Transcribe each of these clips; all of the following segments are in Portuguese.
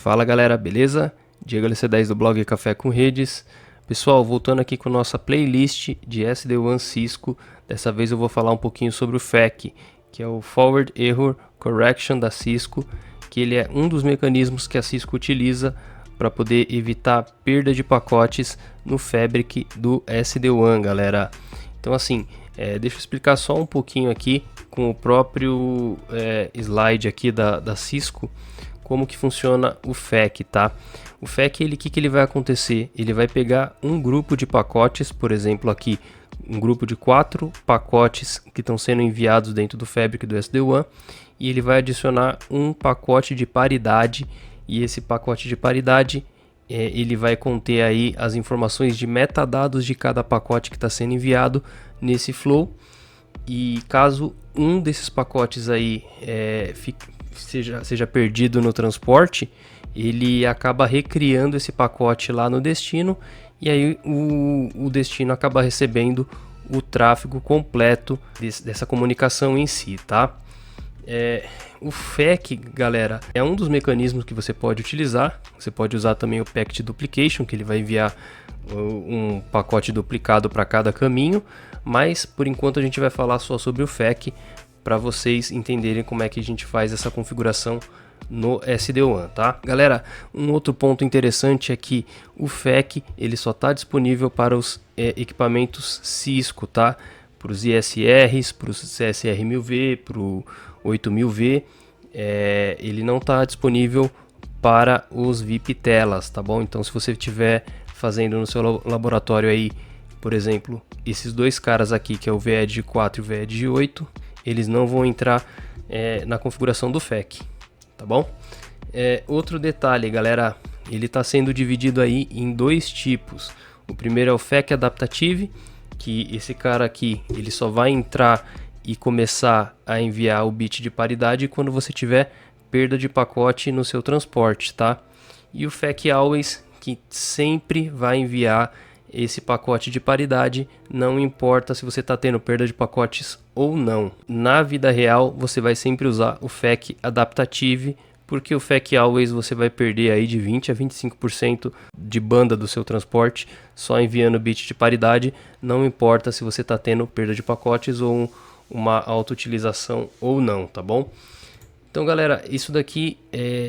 Fala galera, beleza? Diego LC10 do blog Café com Redes. Pessoal, voltando aqui com nossa playlist de SD-WAN Cisco. Dessa vez eu vou falar um pouquinho sobre o FEC, que é o Forward Error Correction da Cisco, que ele é um dos mecanismos que a Cisco utiliza para poder evitar perda de pacotes no Fabric do SD-WAN, galera. Então assim, deixa eu explicar só um pouquinho aqui com o próprio slide aqui da Cisco, como que funciona o FEC, tá? O FEC, o que ele vai acontecer? Ele vai pegar um grupo de pacotes, por exemplo aqui, um grupo de 4 pacotes que estão sendo enviados dentro do Fabric do SD-WAN, e ele vai adicionar um pacote de paridade, e esse pacote de paridade ele vai conter aí as informações de metadados de cada pacote que está sendo enviado nesse flow. E caso um desses pacotes aí seja perdido no transporte, ele acaba recriando esse pacote lá no destino, e aí o destino acaba recebendo o tráfego completo dessa comunicação em si, tá? O FEC, galera, é um dos mecanismos que você pode utilizar. Você pode usar também o Packet Duplication, que ele vai enviar um pacote duplicado para cada caminho, mas por enquanto a gente vai falar só sobre o FEC, para vocês entenderem como é que a gente faz essa configuração no SD-WAN, tá? Galera, um outro ponto interessante é que o FEC ele só está disponível para os equipamentos Cisco, tá? Para os ISRs, para o CSR 1000V, para o 8000V, ele não está disponível para os VIP telas, tá bom? Então se você estiver fazendo no seu laboratório aí, por exemplo, esses dois caras aqui, que é o VEDG 4 e o VEDG 8, eles não vão entrar na configuração do FEC, tá bom? Outro detalhe, galera, ele está sendo dividido aí em dois tipos. O primeiro é o FEC Adaptative, que esse cara aqui ele só vai entrar e começar a enviar o bit de paridade quando você tiver perda de pacote no seu transporte, tá? E o FEC Always, que sempre vai enviar esse pacote de paridade, não importa se você está tendo perda de pacotes ou não. Na vida real, você vai sempre usar o FEC Adaptative, porque o FEC Always você vai perder aí de 20 a 25% de banda do seu transporte só enviando bit de paridade, não importa se você está tendo perda de pacotes ou uma auto-utilização ou não, tá bom? Então galera, isso daqui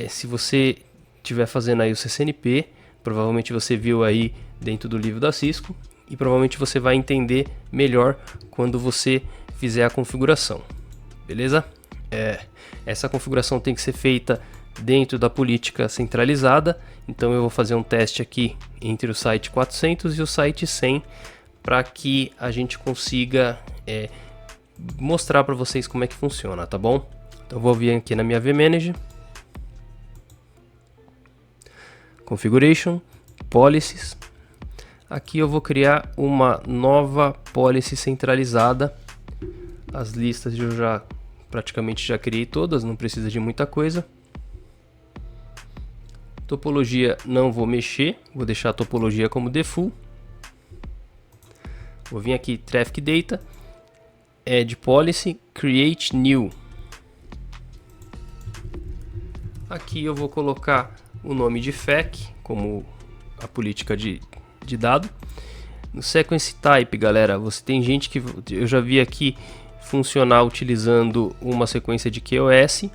se você estiver fazendo aí o CCNP, provavelmente você viu aí dentro do livro da Cisco, e provavelmente você vai entender melhor quando você fizer a configuração, beleza? Essa configuração tem que ser feita dentro da política centralizada, então eu vou fazer um teste aqui entre o site 400 e o site 100 para que a gente consiga mostrar para vocês como é que funciona, tá bom? Então vou vir aqui na minha vManager, Configuration, Policies. Aqui eu vou criar uma nova policy centralizada. As listas eu praticamente já criei todas, não precisa de muita coisa. Topologia não vou mexer, vou deixar a topologia como default. Vou vir aqui Traffic Data, Add Policy, Create New. Aqui eu vou colocar o nome de FEC como a política de dado. No Sequence Type, galera, você tem gente que eu já vi aqui funcionar utilizando uma sequência de QoS,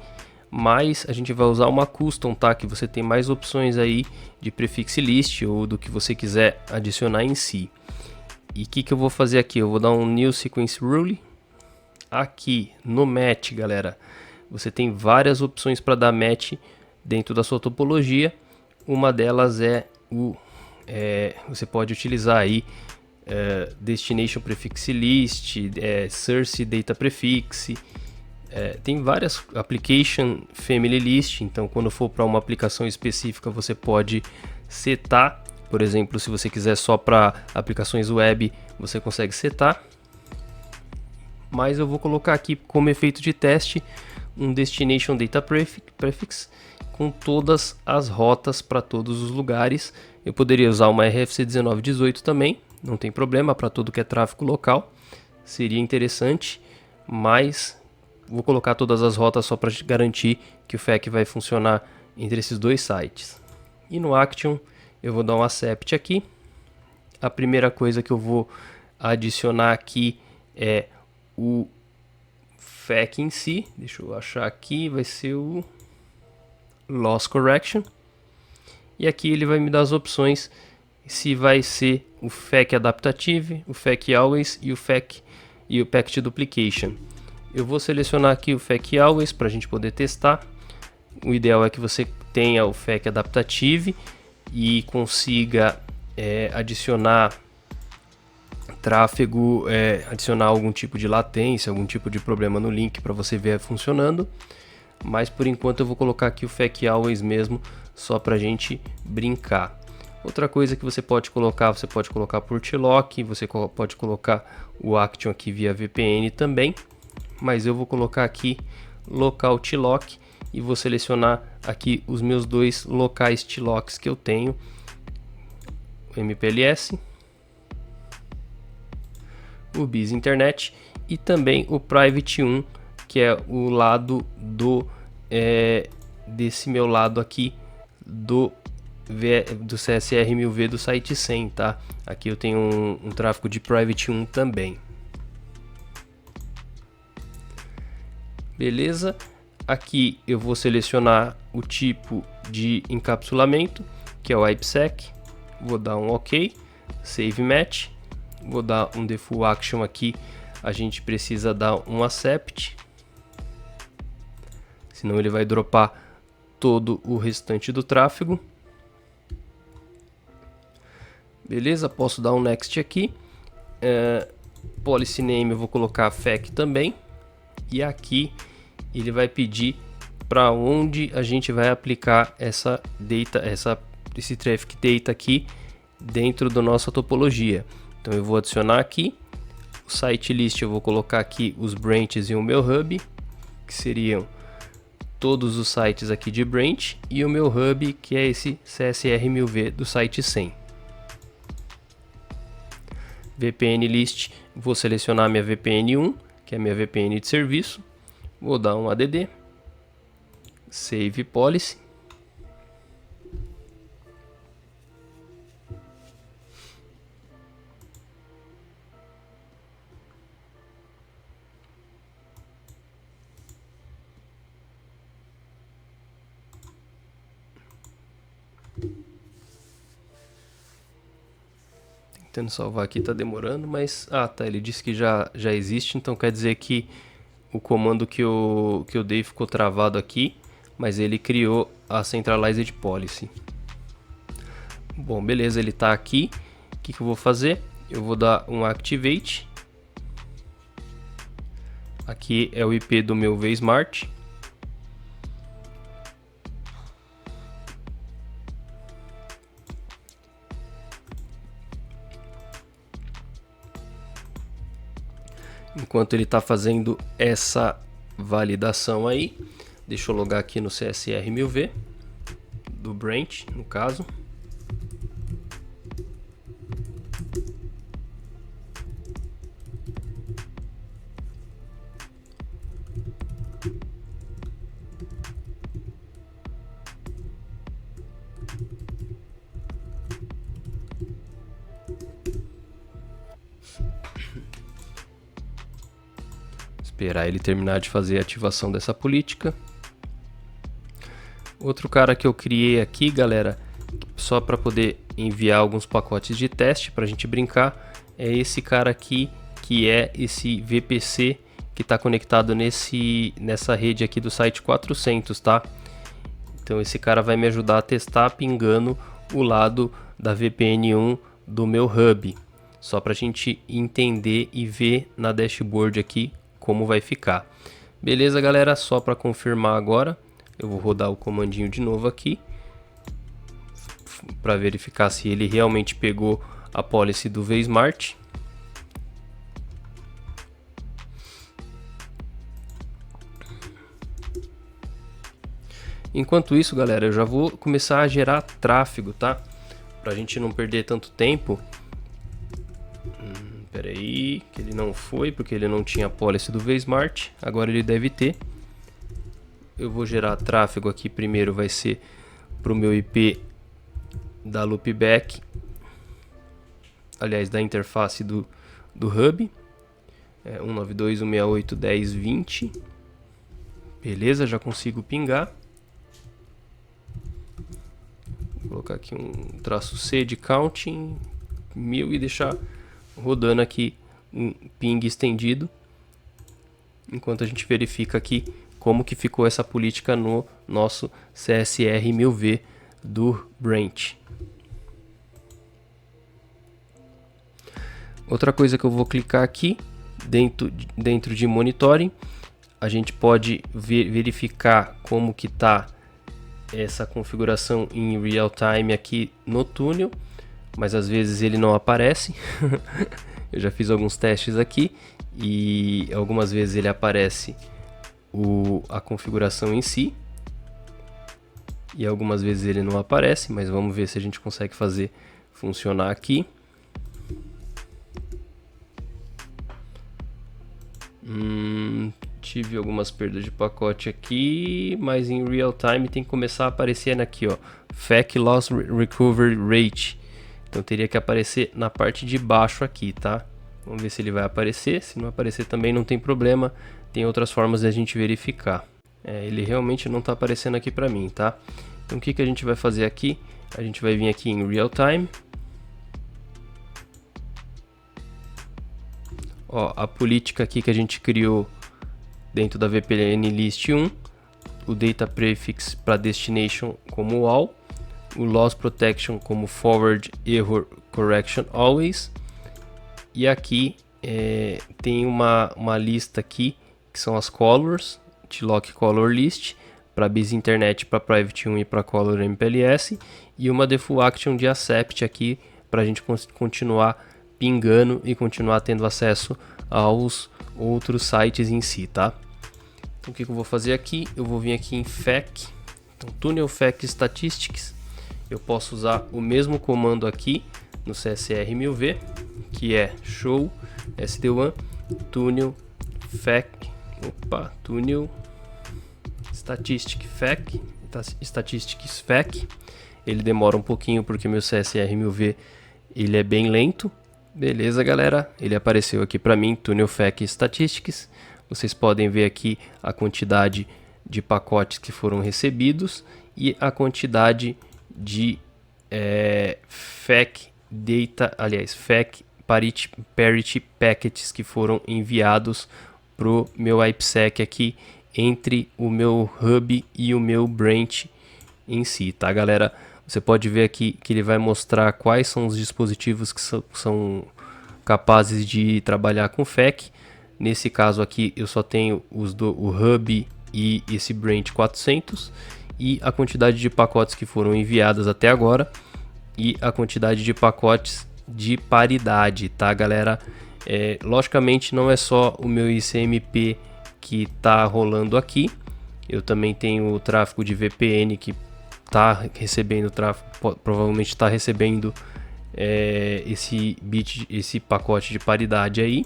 mas a gente vai usar uma custom, tá? Que você tem mais opções aí de prefix list ou do que você quiser adicionar em si. E o que eu vou fazer aqui? Eu vou dar um New Sequence Rule. Aqui no match, galera, você tem várias opções para dar match dentro da sua topologia. Uma delas você pode utilizar aí Destination Prefix List, Source Data Prefix, tem várias Application Family List. Então quando for para uma aplicação específica você pode setar, por exemplo, se você quiser só para aplicações web você consegue setar, mas eu vou colocar aqui como efeito de teste um Destination Data Prefix com todas as rotas para todos os lugares. Eu poderia usar uma RFC 1918 também, não tem problema, para tudo que é tráfego local, seria interessante, mas vou colocar todas as rotas só para garantir que o FEC vai funcionar entre esses dois sites. E no Action eu vou dar um accept aqui. A primeira coisa que eu vou adicionar aqui é o FAQ em si. Deixa eu achar aqui, vai ser o Loss Correction. E aqui ele vai me dar as opções se vai ser o FAQ Adaptative, o FAQ Always e o FAQ e o Packet Duplication. Eu vou selecionar aqui o FAQ Always para a gente poder testar. O ideal é que você tenha o FAQ Adaptative e consiga adicionar tráfego, adicionar algum tipo de latência, algum tipo de problema no link para você ver funcionando. Mas por enquanto eu vou colocar aqui o FAQ Always mesmo, só para a gente brincar. Outra coisa que você pode colocar por T-Lock, você pode colocar o Action aqui via VPN também, mas eu vou colocar aqui Local T-Lock e vou selecionar aqui os meus dois locais T-Locks que eu tenho, o MPLS, o Biz Internet e também o Private 1, que é o lado desse meu lado aqui do CSR 1000V do site 100, tá? Aqui eu tenho um tráfego de Private 1 também. Beleza? Aqui eu vou selecionar o tipo de encapsulamento, que é o IPsec. Vou dar um OK, Save Match. Vou dar um Default Action aqui. A gente precisa dar um Accept, senão ele vai dropar todo o restante do tráfego. Beleza, posso dar um Next aqui. Policy Name eu vou colocar FAQ também. E aqui ele vai pedir para onde a gente vai aplicar essa data, esse Traffic Data aqui dentro da nossa topologia. Então eu vou adicionar aqui o Site List, eu vou colocar aqui os branches e o meu hub, que seriam todos os sites aqui de branch, e o meu hub, que é esse CSR 1000V do site 100. VPN List, vou selecionar minha VPN 1, que é a minha VPN de serviço. Vou dar um ADD, Save Policy. Tentando salvar aqui, tá demorando, mas tá, ele disse que já existe, então quer dizer que o comando que eu dei ficou travado aqui, mas ele criou a Centralized Policy. Bom, beleza, ele tá aqui. O que eu vou fazer? Eu vou dar um Activate. Aqui é o IP do meu vSmart. Enquanto ele está fazendo essa validação aí, deixa eu logar aqui no CSR 1000V do branch, no caso. Esperar ele terminar de fazer a ativação dessa política. Outro cara que eu criei aqui, galera, só para poder enviar alguns pacotes de teste para a gente brincar, é esse cara aqui, que é esse VPC que está conectado nessa rede aqui do site 400, tá? Então esse cara vai me ajudar a testar pingando o lado da VPN 1 do meu hub, só para a gente entender e ver na dashboard aqui como vai ficar. Beleza, galera? Só para confirmar agora, eu vou rodar o comandinho de novo aqui para verificar se ele realmente pegou a policy do vSmart. Enquanto isso, galera, eu já vou começar a gerar tráfego, tá? Pra gente não perder tanto tempo. Espera aí, que ele não foi, porque ele não tinha a policy do vSmart. Agora ele deve ter. eu vou gerar tráfego aqui primeiro, vai ser para o meu IP da loopback, aliás, da interface do hub, 192.168.10.20. Beleza, já consigo pingar. Vou colocar aqui um traço C de counting 1000 e deixar rodando aqui um ping estendido, enquanto a gente verifica aqui como que ficou essa política no nosso CSR 1000V do Brent. Outra coisa que eu vou clicar aqui dentro de monitoring, a gente pode verificar como que está essa configuração em real time aqui no túnel, mas às vezes ele não aparece. Eu já fiz alguns testes aqui e algumas vezes ele aparece a configuração em si e algumas vezes ele não aparece, mas vamos ver se a gente consegue fazer funcionar aqui. Tive algumas perdas de pacote aqui, mas em real time tem que começar a aparecer aqui, ó, FAQ Loss Recovery Rate. Então teria que aparecer na parte de baixo aqui, tá? Vamos ver se ele vai aparecer. Se não aparecer também não tem problema, tem outras formas de a gente verificar. Ele realmente não está aparecendo aqui para mim, tá? Então o que a gente vai fazer aqui? A gente vai vir aqui em real time. Ó, a política aqui que a gente criou dentro da VPN List 1, o Data Prefix para Destination como All, o Loss Protection como Forward Error Correction Always, e aqui tem uma lista aqui que são as colors, T-Lock Color List para Base Internet, para Private 1 e para Color MPLS, e uma Default Action de Accept aqui para a gente continuar pingando e continuar tendo acesso aos outros sites em si, tá? Então o que eu vou fazer aqui? Eu vou vir aqui em FAQ, então Tunnel FAQ Statistics. Eu posso usar o mesmo comando aqui no CSR 1000V, que é show sd1 tunnel FAQ, tunnel statistics FAQ. Ele demora um pouquinho porque meu CSR 1000V ele é bem lento. Beleza, galera, ele apareceu aqui para mim, Tunnel FAQ Statistics. Vocês podem ver aqui a quantidade de pacotes que foram recebidos e a quantidade de FAQ data, aliás, FAQ parity packets que foram enviados para o meu IPsec aqui entre o meu hub e o meu Brent em si, tá, galera? Você pode ver aqui que ele vai mostrar quais são os dispositivos que são capazes de trabalhar com FAQ. Nesse caso aqui eu só tenho o hub e esse Brent 400 e a quantidade de pacotes que foram enviadas até agora e a quantidade de pacotes de paridade, tá, galera? Logicamente não é só o meu ICMP que está rolando aqui, eu também tenho o tráfego de VPN que está recebendo tráfego, provavelmente está recebendo esse pacote de paridade aí.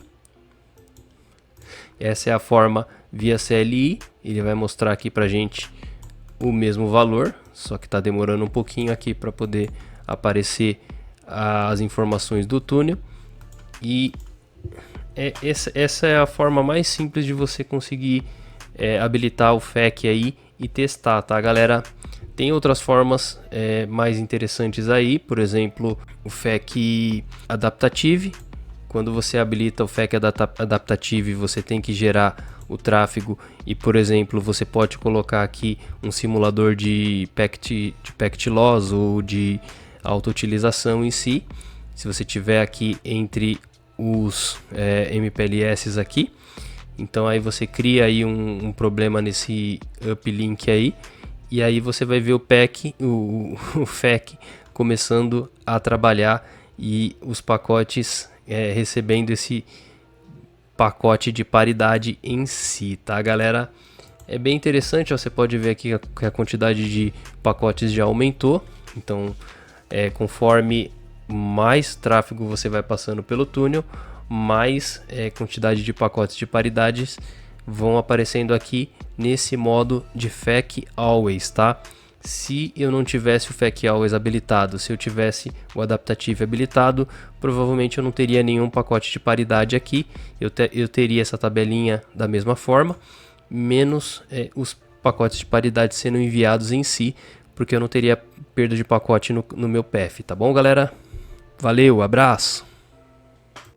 Essa é a forma via CLI, ele vai mostrar aqui pra gente o mesmo valor, só que está demorando um pouquinho aqui para poder aparecer as informações do túnel. E essa é a forma mais simples de você conseguir habilitar o FAQ aí e testar, tá, galera? Tem outras formas mais interessantes aí, por exemplo, o FAQ Adaptative. Quando você habilita o FAQ Adaptative, você tem que gerar o tráfego e, por exemplo, você pode colocar aqui um simulador de packet loss ou de auto-utilização em si. Se você tiver aqui entre os MPLS aqui, então aí você cria aí um problema nesse uplink aí. E aí você vai ver o FAQ começando a trabalhar e os pacotes recebendo esse pacote de paridade em si, tá, galera? É bem interessante, ó, você pode ver aqui que a quantidade de pacotes já aumentou. Então, conforme mais tráfego você vai passando pelo túnel, mais quantidade de pacotes de paridades vão aparecendo aqui nesse modo de FAQ Always, tá? Se eu não tivesse o FAQ Always habilitado, se eu tivesse o Adaptative habilitado, provavelmente eu não teria nenhum pacote de paridade aqui. Eu teria essa tabelinha da mesma forma, menos os pacotes de paridade sendo enviados em si, porque eu não teria perda de pacote no meu path, tá bom, galera? Valeu, abraço!